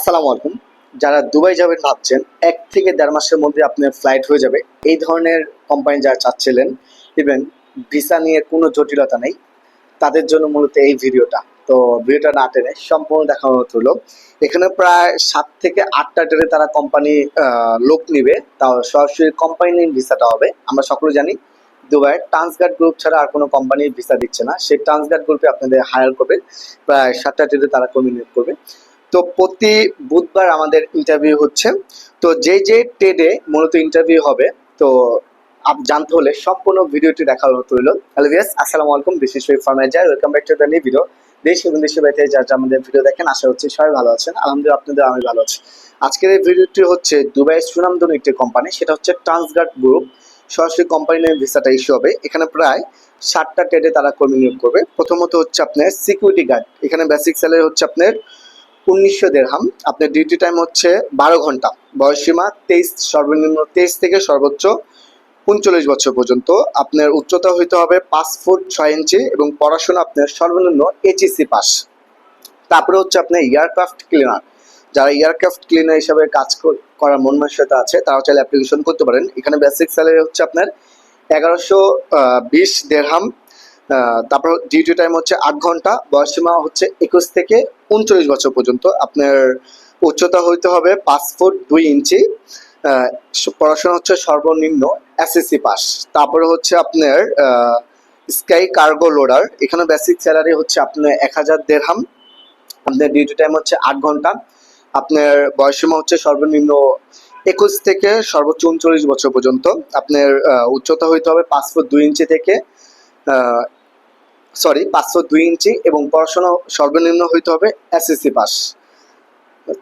আসসালামু আলাইকুম। যারা দুবাই যাবেন ভাবছেন ১ থেকে ১.৫ মাসের মধ্যে আপনার ফ্লাইট হয়ে যাবে। এই ধরনের কোম্পানি যারা চাচ্ছিলেন, ইভেন ভিসা নিয়ে কোনো জটিলতা নেই, তাদের জন্য মূলত এই ভিডিওটা। তো ভিডিওটা না টেনে সম্পূর্ণ দেখানো হলো। এখানে প্রায় ৭ থেকে ৮টা ডেটে তারা কোম্পানি লোক নিবে। তাও সরাসরি কোম্পানি ভিসাটা হবে। আমরা সকলে জানি দুবাইয়ের ট্রান্সগার্ড গ্রুপ ছাড়া আর কোনো কোম্পানি ভিসা দিচ্ছে না। সেই ট্রান্সগার্ড গ্রুপে আপনাদের হায়ার করবে। প্রায় ৭টা ডেটে তারা কর্মী নিয়োগ করবে। তো প্রতি বুধবার আমাদের ইন্টারভিউ হচ্ছে। তো যে ট্রেডে মূলত ইন্টারভিউ হবে, তো জানতে হলে সম্পূর্ণ ভিডিওটি দেখার অনুরোধ রইল। হ্যালো ভিউয়ার্স, আসসালামু আলাইকুম। দিস ইজ শরীফ ফার্মার জাই। Welcome back to the new video. দেশ এবং দেশের বাইরে যারা আমাদের ভিডিও দেখেন, আশা হচ্ছে সবাই ভালো আছেন। আলহামদুলিল্লাহ, আপনাদের আমি ভালো আছি। আজকের এই ভিডিওটি হচ্ছে দুবাইয়ের সুনামধন্য একটি কোম্পানি, সেটা হচ্ছে ট্রান্সগার্ড গ্রুপ। সরাসরি কোম্পানি নিয়ে ভিসাটা ইস্যু হবে। এখানে প্রায় 7টা ট্রেডে তারা কর্মী নিয়োগ করবে। প্রথমত হচ্ছে আপনার সিকিউরিটি গার্ড। এখানে বেসিক স্যালারি হচ্ছে আপনার ১৯০০ দিরহাম। আপনার ডিউটি টাইম হচ্ছে ১২ ঘন্টা। বয়সসীমা ২৩, সর্বনিম্ন ২৩ থেকে সর্বোচ্চ ৩৯ বছর পর্যন্ত। আপনার উচ্চতা হইতে হবে ৫ ফুট ৬ ইঞ্চি এবং পড়াশোনা আপনার সর্বনিম্ন এইচএসসি পাস। তারপরে হচ্ছে আপনার এয়ারক্রাফট ক্লিনার। যারা এয়ারক্রাফট ক্লিনার হিসাবে কাজ করার মন মানসিকতা আছে, তারা চাইলে অ্যাপ্লিকেশন করতে পারেন। এখানে বেসিক স্যালারি হচ্ছে আপনার ১১২০ দিরহাম। তারপর ডিউটি টাইম হচ্ছে ৮ ঘন্টা। বয়সসীমা হচ্ছে ২১ থেকে ৩৯ বছর পর্যন্ত। আপনার উচ্চতা হইতে হবে ৫ ফুট ২ ইঞ্চি। পড়াশোনা হচ্ছে সর্বনিম্ন এসএসসি পাস। তারপরে হচ্ছে আপনার স্কাই কার্গো লোডার। এখানে বেসিক স্যালারি হচ্ছে আপনার ১০০০ দিরহাম। আপনার ডিউটি টাইম হচ্ছে ৮ ঘন্টা। আপনার বয়সসীমা হচ্ছে সর্বনিম্ন ২১ থেকে সর্বোচ্চ ৩৯ বছর পর্যন্ত। আপনার উচ্চতা হইতে হবে ৫ ফুট ২ ইঞ্চি থেকে ৫০২ ইঞ্চি এবং পড়াশোনা সর্বনিম্ন হইতে হবে এসএসসি পাস।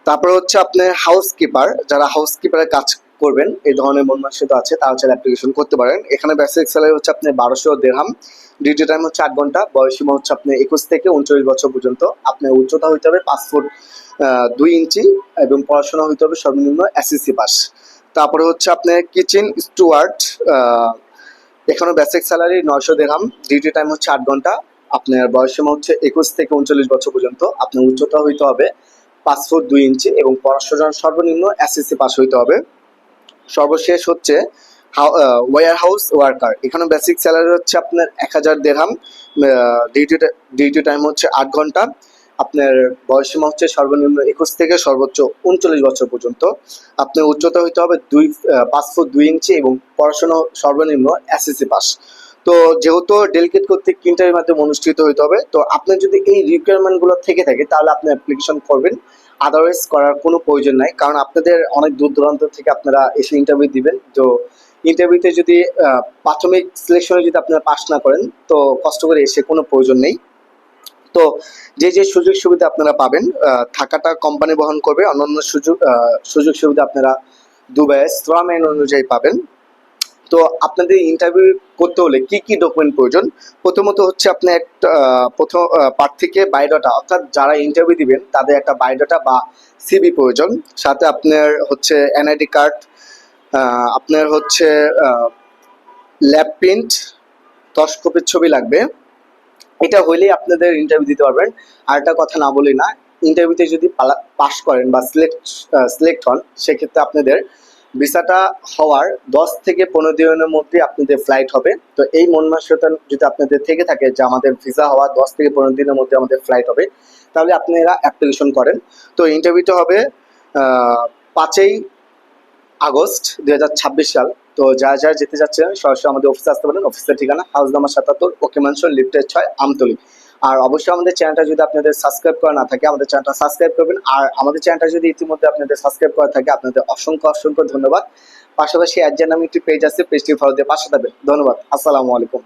তারপরে হচ্ছে আপনার হাউস কিপার। যারা হাউস কিপারের কাজ করবেন, এই ধরনের মন মানসিকতা আছে, তারা চাইলে অ্যাপ্লিকেশন করতে পারেন। এখানে বেসিক স্যালারি হচ্ছে আপনার ১২০০ দিরহাম। ডিউটি টাইম হচ্ছে ৮ ঘন্টা। বয়সসীমা হচ্ছে আপনার ২১ থেকে ৩৯ বছর পর্যন্ত। আপনার উচ্চতা হইতে হবে ৫ ফুট ২ ইঞ্চি এবং পড়াশোনা হইতে হবে সর্বনিম্ন এসএসসি পাস। তারপরে হচ্ছে আপনার কিচেন স্টুয়ার্ড। এখানে বেসিক স্যালারি ৯০০ দিরহাম। ডিউটি টাইম হচ্ছে ৮ ঘন্টা। আপনার বয়সসীমা হচ্ছে ২১ থেকে ৩৯ বছর পর্যন্ত। আপনার উচ্চতা হইতে হবে ৫ ফুট ২ ইঞ্চি এবং পড়াশোনা সর্বনিম্ন এসএসসি পাস হইতে হবে। সর্বশেষ হচ্ছে ওয়্যার হাউস ওয়ার্কার। এখানে বেসিক স্যালারি হচ্ছে আপনার ১০০০ দিরহাম। ডিউটি টাইম হচ্ছে ৮ ঘন্টা। আপনার বয়সসীমা হচ্ছে সর্বনিম্ন ২১ থেকে সর্বোচ্চ ৩৯ বছর পর্যন্ত। আপনার উচ্চতা হইতে হবে ৫ ফুট ২ ইঞ্চি এবং পড়াশোনা সর্বনিম্ন এসএসসি পাস। তো যেহেতু ডেলিগেট কর্তৃক ইন্টারভিউর মাধ্যমে অনুষ্ঠিত হইতে হবে, তো আপনার যদি এই রিকোয়ারমেন্টগুলো থেকে থাকে, তাহলে আপনি অ্যাপ্লিকেশন করবেন। আদারওয়াইজ করার কোনো প্রয়োজন নাই, কারণ আপনাদের অনেক দূর দূরান্ত থেকে আপনারা এসে ইন্টারভিউ দিবেন। তো ইন্টারভিউতে যদি প্রাথমিক সিলেকশনে যদি আপনারা পাস না করেন, তো কষ্ট করে এসে কোনো প্রয়োজন নেই। তো যে সুযোগ সুবিধা আপনারা পাবেন, থাকাটা কোম্পানি বহন করবে। অন্যান্য সুযোগ সুবিধা আপনারা দুবাইয়ের শ্রম আইন অনুযায়ী পাবেন। তো আপনাদের ইন্টারভিউ করতে হলে কি কি ডকুমেন্ট প্রয়োজন? প্রথমত হচ্ছে আপনার একটা প্রথম প্রার্থীকে বায়োডাটা, অর্থাৎ যারা ইন্টারভিউ দিবেন তাদের একটা বায়োডাটা বা সিভি প্রয়োজন। সাথে আপনার হচ্ছে এনআইডি কার্ড, আপনার হচ্ছে ল্যাব প্রিন্ট ১০ কপির ছবি লাগবে। এটা হইলেই আপনাদের ইন্টারভিউ দিতে পারবেন। আর একটা কথা না বলি না, ইন্টারভিউতে যদি পাস করেন বা সিলেক্ট হন, সেক্ষেত্রে আপনাদের ভিসাটা হওয়ার ১০ থেকে ১৫ দিনের মধ্যে আপনাদের ফ্লাইট হবে। তো এই মন মানসিকতা যদি আপনাদের থেকে থাকে যে আমাদের ভিসা হওয়ার ১০ থেকে ১৫ দিনের মধ্যে আমাদের ফ্লাইট হবে, তাহলে আপনারা অ্যাপ্লিকেশন করেন। তো ইন্টারভিউটা হবে ৫ই আগস্ট ২০২৬ সাল। তো যারা যেতে যাচ্ছেন সরাসরি আমাদের অফিসে আসতে পারেন। অফিসের ঠিকানা হাউস নাম্বার ৭৭, ওকে ম্যানশন, লিফটের ৬, আমতলী। আর অবশ্যই আমাদের চ্যানেলটা যদি আপনাদের সাবস্ক্রাইব করা না থাকে, আমাদের চ্যানেলটা সাবস্ক্রাইব করবেন। আর আমাদের চ্যানেলটা যদি ইতিমধ্যে আপনাদের সাবস্ক্রাইব করা থাকে, আপনাদের অসংখ্য ধন্যবাদ। পাশাপাশি অ্যাডজান নামে একটি পেজ আছে, পেজটি ফলো দিয়ে পাশে থাকবেন। ধন্যবাদ। আসসালামু আলাইকুম।